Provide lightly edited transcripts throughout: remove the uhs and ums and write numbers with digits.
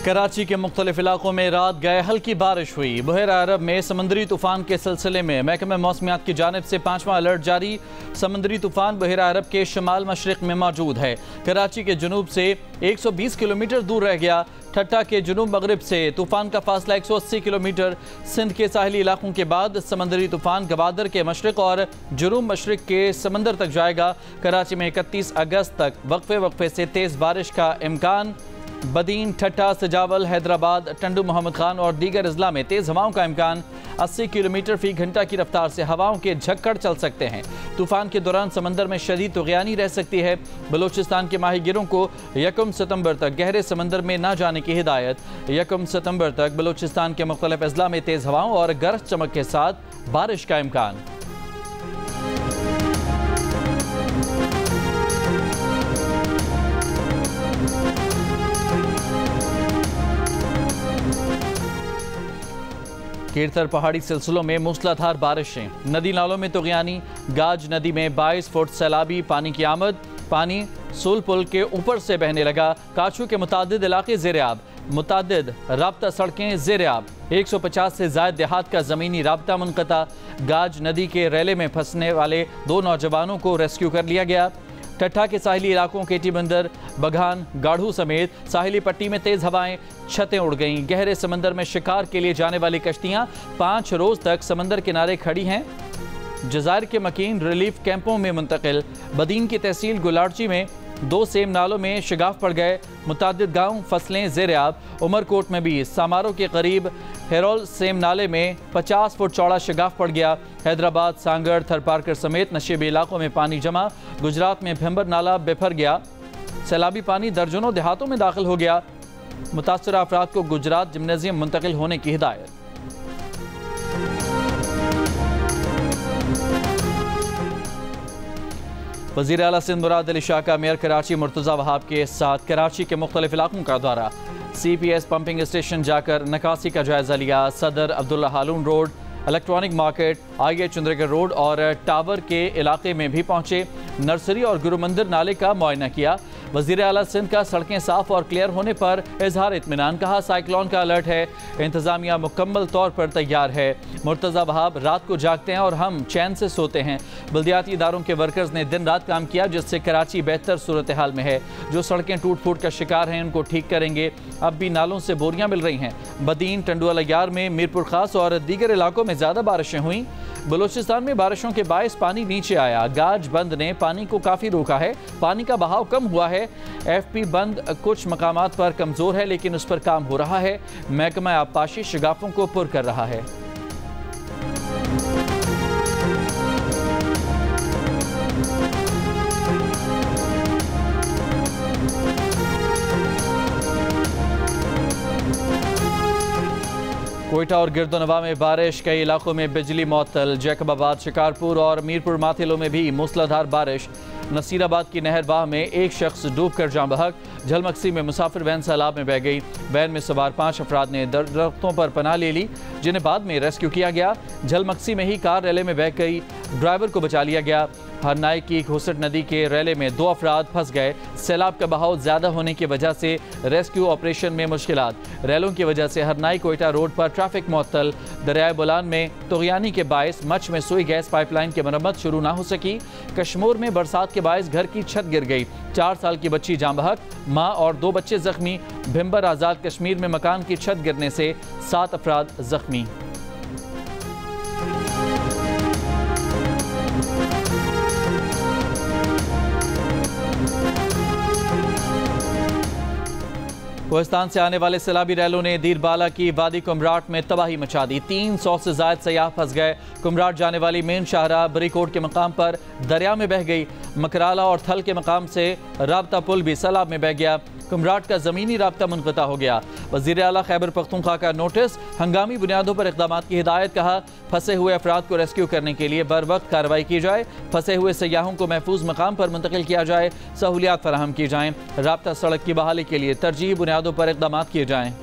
कराची के मुख्तलिफ इलाकों में रात गए हल्की बारिश हुई। बहरा अरब में समुद्री तूफान के सिलसिले में महकमा मौसमियात की जानिब से 5वां अलर्ट जारी। समुद्री तूफान बहरा अरब के शमाल मशरिक में मौजूद है। कराची के जुनूब से 120 किलोमीटर दूर रह गया। ठट्टा के जुनूब मगरिब से तूफान का फासला 180 किलोमीटर। सिंध के साहली इलाकों के बाद समुद्री तूफान गवादर के मशरिक और जुनूब मशरिक के समंदर तक जाएगा। कराची में 31 अगस्त तक वक्फे वक्फे से तेज़ बारिश का इम्कान। बदीन, ठट्टा, सजावल, हैदराबाद, टंडू, मोहम्मद खान और दीगर अजला में तेज़ हवाओं का इम्कान। 80 किलोमीटर फी घंटा की रफ्तार से हवाओं के झक्कड़ चल सकते हैं। तूफान के दौरान समंदर में शदीद तुग़यानी रह सकती है। बलूचिस्तान के माहिगिरों को 1 सितंबर तक गहरे समंदर में न जाने की हिदायत। 1 सितंबर तक बलूचिस्तान के मुख्तलिफ अजला में तेज़ हवाओं और गरज चमक के साथ बारिश का इम्कान। कीरतर पहाड़ी सिलसिलों में मूसलाधार बारिशें। नदी नालों में तुग़यानी। गाज नदी में 22 फुट सैलाबी पानी की आमद। पानी सुल पुल के ऊपर से बहने लगा। काचू के मुतादिद इलाके ज़ेर-ए-आब। मुतादिद राब्ता सड़कें ज़ेर-ए-आब। 150 से ज़ायद देहात का ज़मीनी राब्ता मुनक़ता। गाज नदी के रेले में फंसने वाले 2 नौजवानों को रेस्क्यू कर लिया गया। ठट्टा के साहिली इलाकों केटी बंदर, बघान, गाढ़ू समेत साहिली पट्टी में तेज़ हवाएं। छतें उड़ गईं। गहरे समंदर में शिकार के लिए जाने वाली कश्तियां 5 रोज़ तक समंदर किनारे खड़ी हैं। जज़ायर के मकीन रिलीफ कैंपों में मुंतकिल। बदीन की तहसील गुलारची में 2 सेम नालों में शिगाफ पड़ गए। मुतादिद गाँव फसलें ज़ेर-ए-आब। उमरकोट में भी सामारों के करीब हेरोल सेम नाले में 50 फुट चौड़ा शिगाफ पड़ गया। हैदराबाद, सांगड़, थरपारकर समेत नशीबी इलाकों में पानी जमा। गुजरात में भिंबर नाला बेफर गया। सैलाबी पानी दर्जनों देहातों में दाखिल हो गया। मुतासरा अफराद को गुजरात जिम्नेजियम मुंतकिल होने की हिदायत। वज़ीर आला सिंध मुराद अली शाह का मेयर कराची मुर्तज़ा वहाब के साथ कराची के मुख्तलिफ इलाकों का दौरा। CPS पंपिंग स्टेशन जाकर नकासी का जायजा लिया। सदर, अब्दुल्ला हालून रोड, इलेक्ट्रॉनिक मार्केट, IH चंद्रगर रोड और टावर के इलाके में भी पहुंचे। नर्सरी और गुरु मंदिर नाले का मुआयना किया। वज़ीर आला सिंध का सड़कें साफ और क्लियर होने पर इजहार इत्मीनान। कहा साइक्लोन का अलर्ट है, इंतज़ामिया मुकम्मल तौर पर तैयार है। मुर्तज़ा वहाब रात को जागते हैं और हम चैन से सोते हैं। बल्दियाती इदारों के वर्कर्स ने दिन रात काम किया, जिससे कराची बेहतर सूरत हाल में है। जो सड़कें टूट फूट का शिकार हैं उनको ठीक करेंगे। अब भी नालों से बोरियां मिल रही हैं। बदीन, टंडुआलयार में मीरपुर खास और दीगर इलाकों में ज़्यादा बारिशें हुई। बलूचिस्तान में बारिशों के बायस पानी नीचे आया। गाज बंद ने पानी को काफ़ी रोका है। पानी का बहाव कम हुआ है। FP बंद कुछ मकामात पर कमज़ोर है, लेकिन उस पर काम हो रहा है। महकमा आबपाशी शिगाफों को पुर कर रहा है। कोयटा और गिरदोनवा में बारिश। कई इलाकों में बिजली मअतल। जैकबाबाद, शिकारपुर और मीरपुर माथिलों में भी मूसलाधार बारिश। नसीराबाद की नहर बाह में एक शख्स डूबकर जाँ बहक। झलमक्सी में मुसाफिर वैन सैलाब में बह गई। वैन में सवार 5 अफराद ने दरख्तों पर पनाह ले ली, जिन्हें बाद में रेस्क्यू किया गया। झलमक्सी में ही कार रेले में बह गई। ड्राइवर को बचा लिया गया। हरनाई की घोसट नदी के रेले में 2 अफराद फंस गए। सैलाब का बहाव ज़्यादा होने की वजह से रेस्क्यू ऑपरेशन में मुश्किलात। रेलों की वजह से हरनाई कोयटा रोड पर ट्रैफिक मुअत्तल। दरियाए बोलान में तुग़यानी के बायस मच में सुई गैस पाइपलाइन की मरम्मत शुरू ना हो सकी। कश्मीर में बरसात के बायस घर की छत गिर गई। 4 साल की बच्ची जाँ बहक, माँ और 2 बच्चे जख्मी। भिंबर आज़ाद कश्मीर में मकान की छत गिरने से 7 अफराद जख्मी। कोहिस्तान से आने वाले सैलाबी रैलों ने दीरबाला की वादी कुमराट में तबाही मचा दी। 300 से ज़ायद सयाह फंस गए। कुमराट जाने वाली मेन शाहराह बरीकोट के मकाम पर दरिया में बह गई। मकराला और थल के मकाम से राब्ता पुल भी सैलाब में बह गया। कुमराट का ज़मीनी राब्ता मुनक़ता हो गया। वज़ीर आला खैबर पख्तूनख्वा का नोटिस। हंगामी बुनियादों पर इक़दामात की हिदायत। कहा फंसे हुए अफराद को रेस्क्यू करने के लिए बर वक्त कार्रवाई की जाए। फंसे हुए सयाहों को महफूज मकाम पर मुंतकिल किया जाए। सहूलियात फराहम की जाएँ। राब्ता सड़क की बहाली के लिए तरजीही बुनियादों पर इक़दामात किए जाएँ।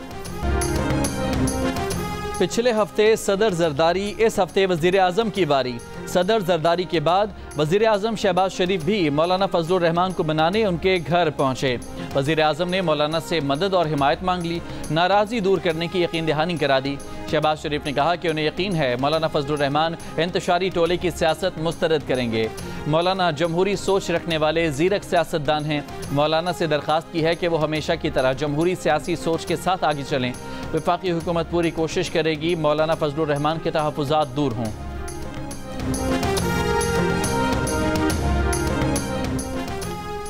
पिछले हफ्ते सदर जरदारी, इस हफ्ते वज़ीर आज़म की बारी। सदर जरदारी के बाद वज़ीर आज़म शहबाज शरीफ भी मौलाना फजलुर रहमान को मनाने उनके घर पहुंचे। वज़ीर आज़म ने मौलाना से मदद और हिमायत मांग ली, नाराज़गी दूर करने की यकीन दहानी करा दी। शहबाज शरीफ ने कहा कि उन्हें यकीन है मौलाना फजलुर रहमान इंतशारी टोले की सियासत मुस्तरद करेंगे। मौलाना जमहूरी सोच रखने वाले ज़ीरक सियासतदान हैं। मौलाना से दरख्वास्त की है कि वो हमेशा की तरह जमहूरी सियासी सोच के साथ आगे चलें। वफाकी हुकूमत पूरी कोशिश करेगी मौलाना फजलुर रहमान के तहफ़्फ़ुज़ात दूर हों।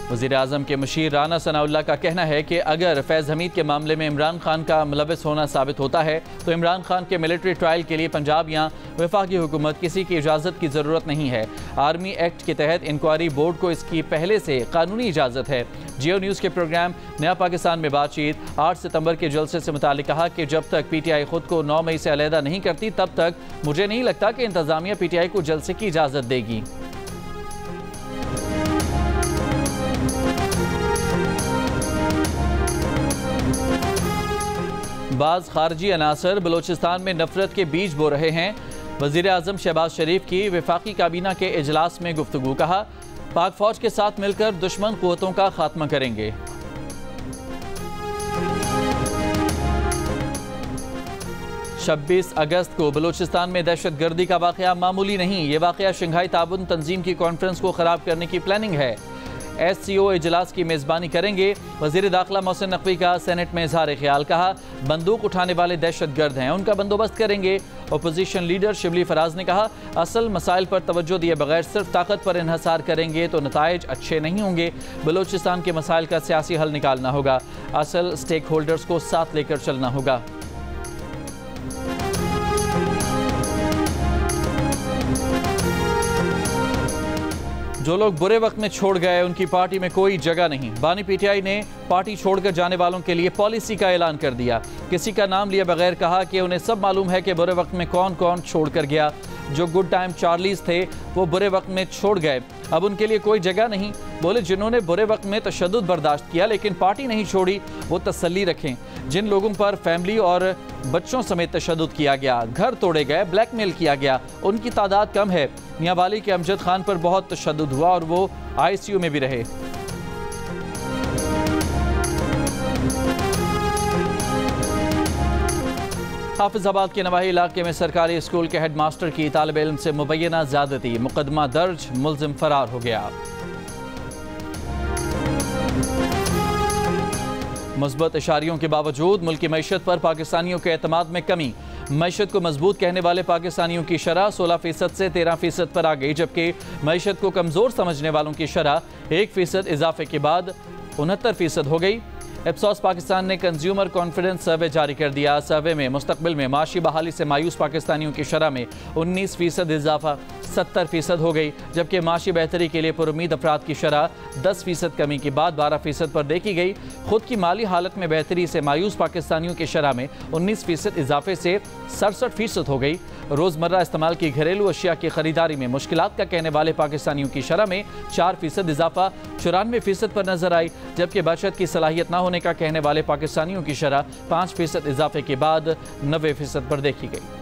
वज़ीर आज़म के मुशीर राना सनाउल्लाह का कहना है कि अगर फैज़ हमीद के मामले में इमरान खान का मुलव्वस होना साबित होता है तो इमरान खान के मिलिट्री ट्रायल के लिए पंजाब या वफाकी हुकूमत किसी की इजाज़त की ज़रूरत नहीं है। आर्मी एक्ट के तहत इंक्वायरी बोर्ड को इसकी पहले से कानूनी इजाज़त है। जियो न्यूज़ के प्रोग्राम नया पाकिस्तान में बातचीत 8 सितंबर के जलसे से मुतालिक कहा कि जब तक PTI खुद को 9 मई से अलहदा नहीं करती तब तक मुझे नहीं लगता कि इंतज़ामिया PTI को जलसे की इजाज़त देगी। बाज़ खारजी अनासर बलोचिस्तान में नफरत के बीज बो रहे हैं। वज़ीर आज़म शहबाज शरीफ की वफाकी काबीना के इजलास में गुफ्तगू, कहा पाक फौज के साथ मिलकर दुश्मन क़ुव्वतों का खात्मा करेंगे। छब्बीस अगस्त को बलोचिस्तान में दहशत गर्दी का वाक़या मामूली नहीं, ये वाक़या शंघाई ताउन तंजीम की कॉन्फ्रेंस को ख़राब करने की प्लानिंग है। SCO इजलास की मेज़बानी करेंगे। वज़ीर दाखिला मोहसिन नकवी का सेनेट में इज़हार ख्याल, कहा बंदूक उठाने वाले दहशत गर्द हैं, उनका बंदोबस्त करेंगे। अपोजिशन लीडर शिबली फराज ने कहा असल मसाइल पर तवज्जो दिए बगैर सिर्फ ताकत पर इन्हसार करेंगे तो नताइज अच्छे नहीं होंगे। बलोचिस्तान के मसाइल का सियासी हल निकालना होगा, असल स्टेक होल्डर्स को साथ लेकर चलना होगा। जो लोग बुरे वक्त में छोड़ गए उनकी पार्टी में कोई जगह नहीं। बानी PTI ने पार्टी छोड़कर जाने वालों के लिए पॉलिसी का ऐलान कर दिया। किसी का नाम लिए बगैर कहा कि उन्हें सब मालूम है कि बुरे वक्त में कौन कौन छोड़कर गया। जो गुड टाइम चार्लीज थे वो बुरे वक्त में छोड़ गए, अब उनके लिए कोई जगह नहीं। बोले जिन्होंने बुरे वक्त में तशद्दुद बर्दाश्त किया लेकिन पार्टी नहीं छोड़ी वो तसल्ली रखें। जिन लोगों पर फैमिली और बच्चों समेत तशद्दुद किया गया, घर तोड़े गए, ब्लैकमेल किया गया, उनकी तादाद कम है। मियांवाली के अमजद खान पर बहुत तशद्दुद हुआ और वो ICU में भी रहे। हाफिजाबाद के नवाही इलाके में सरकारी स्कूल के हेडमास्टर की तालिब इल्म से मुबैना ज़्यादती, मुकदमा दर्ज, मुल्जिम फरार हो गया। मुस्बत इशारियों के बावजूद मुल्क की मईशत पर पाकिस्तानियों के एतमाद में कमी। मईशत को मजबूत कहने वाले पाकिस्तानियों की शरह 16% से 13% पर आ गई, जबकि मईशत को कमज़ोर समझने वालों की शरह 1% इजाफे के बाद 69% हो गई। एप्सॉस पाकिस्तान ने कंज्यूमर कॉन्फिडेंस सर्वे जारी कर दिया। सर्वे में मुस्तकबिल में माशी बहाली से मायूस पाकिस्तानियों की शरह में 19% इजाफा 70% हो गई, जबकि माशी बेहतरी के लिए पुरुमीद अफराद की शरह 10% कमी के बाद 12% पर देखी गई। खुद की माली हालत में बेहतरी से मायूस पाकिस्तानियों की शरह में 19% इजाफे से 67% हो गई। रोज़मर्रा इस्तेमाल की घरेलू अशिया की खरीदारी में मुश्किलात का कहने वाले पाकिस्तानियों की शरह में 4% इजाफा 94% पर नजर आई, जबकि बचत की सलाहियत न होने का कहने वाले पाकिस्तानियों की शरह 5% इजाफे के बाद 90% पर देखी गई।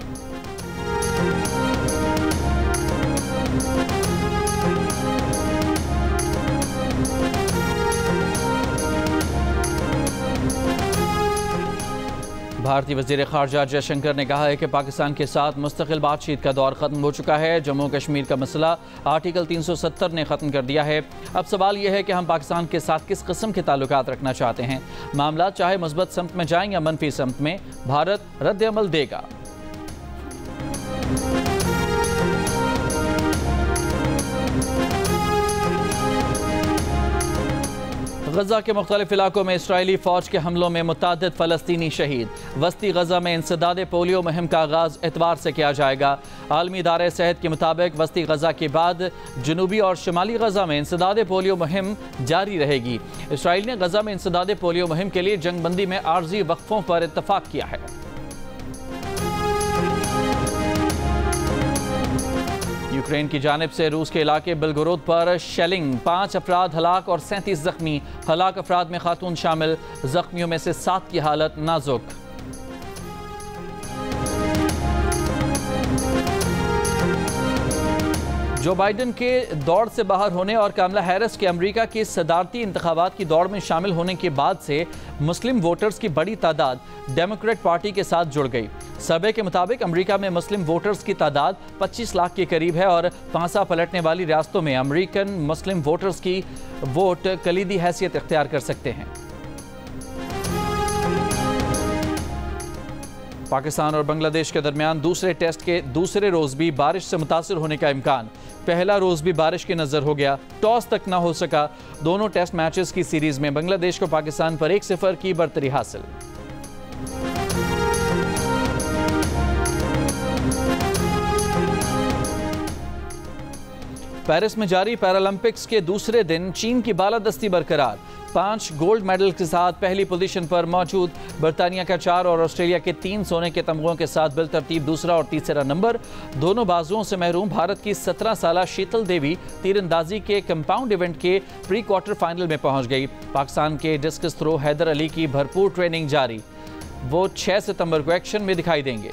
भारतीय वज़ीर ख़ारजा जयशंकर ने कहा है कि पाकिस्तान के साथ मुस्तकिल बातचीत का दौर ख़त्म हो चुका है। जम्मू कश्मीर का मसला आर्टिकल 370 ने ख़त्म कर दिया है। अब सवाल यह है कि हम पाकिस्तान के साथ किस किस्म के ताल्लुकात रखना चाहते हैं। मामला चाहे मुस्बत समत में जाएं या मनफी समत में, भारत रद्द अमल देगा। गजा के मुख्तलिफ इलाकों में इसराइली फौज के हमलों में मुतादिद फ़लस्तीनी शहीद। वस्ती गजा में इंसदाद पोलियो मुहिम का आगाज़ एतवार से किया जाएगा। आलमी इदारे सेहत के मुताबिक वस्ती गजा के बाद जनूबी और शुमाली गजा में इंसदाद पोलियो मुहिम जारी रहेगी। इसराइल ने गजा में इंसदाद पोलियो मुहिम के लिए जंगबंदी में आर्जी वक्फों पर इत्तफाक किया है। यूक्रेन की जानिब से रूस के इलाके बिलगोरोद पर शेलिंग, 5 अफराद हलाक और 37 जख्मी। हलाक अफराद में खातून शामिल, जख्मियों में से 7 की हालत नाजुक। जो बाइडन के दौड़ से बाहर होने और कमला हैरिस के अमेरिका के सदारती इंतखाबात की दौड़ में शामिल होने के बाद से मुस्लिम वोटर्स की बड़ी तादाद डेमोक्रेट पार्टी के साथ जुड़ गई। सर्वे के मुताबिक अमेरिका में मुस्लिम वोटर्स की तादाद 25 लाख के करीब है और पांसा पलटने वाली रियासतों में अमेरिकन मुस्लिम वोटर्स की वोट कलीदी हैसियत इख्तियार कर सकते हैं। पाकिस्तान और बांग्लादेश के दरमियान दूसरे टेस्ट के दूसरे रोज भी बारिश से मुतासिर होने का इम्कान। पहला रोज भी बारिश की नजर हो गया, टॉस तक ना हो सका। दोनों टेस्ट मैचेस की सीरीज में बांग्लादेश को पाकिस्तान पर 1-0 की बढ़तरी हासिल। पेरिस में जारी पैरालंपिक्स के दूसरे दिन चीन की बालादस्ती बरकरार। 5 गोल्ड मेडल के साथ पहली पोजीशन पर मौजूद बर्तानिया का 4 और ऑस्ट्रेलिया के 3 सोने के तमगों के साथ बिलतरतीब दूसरा और तीसरा नंबर। दोनों बाजुओं से महरूम भारत की 17 साला शीतल देवी तीरंदाजी के कंपाउंड इवेंट के प्री क्वार्टर फाइनल में पहुंच गई। पाकिस्तान के डिस्कस थ्रो हैदर अली की भरपूर ट्रेनिंग जारी, वो 6 सितंबर को एक्शन में दिखाई देंगे।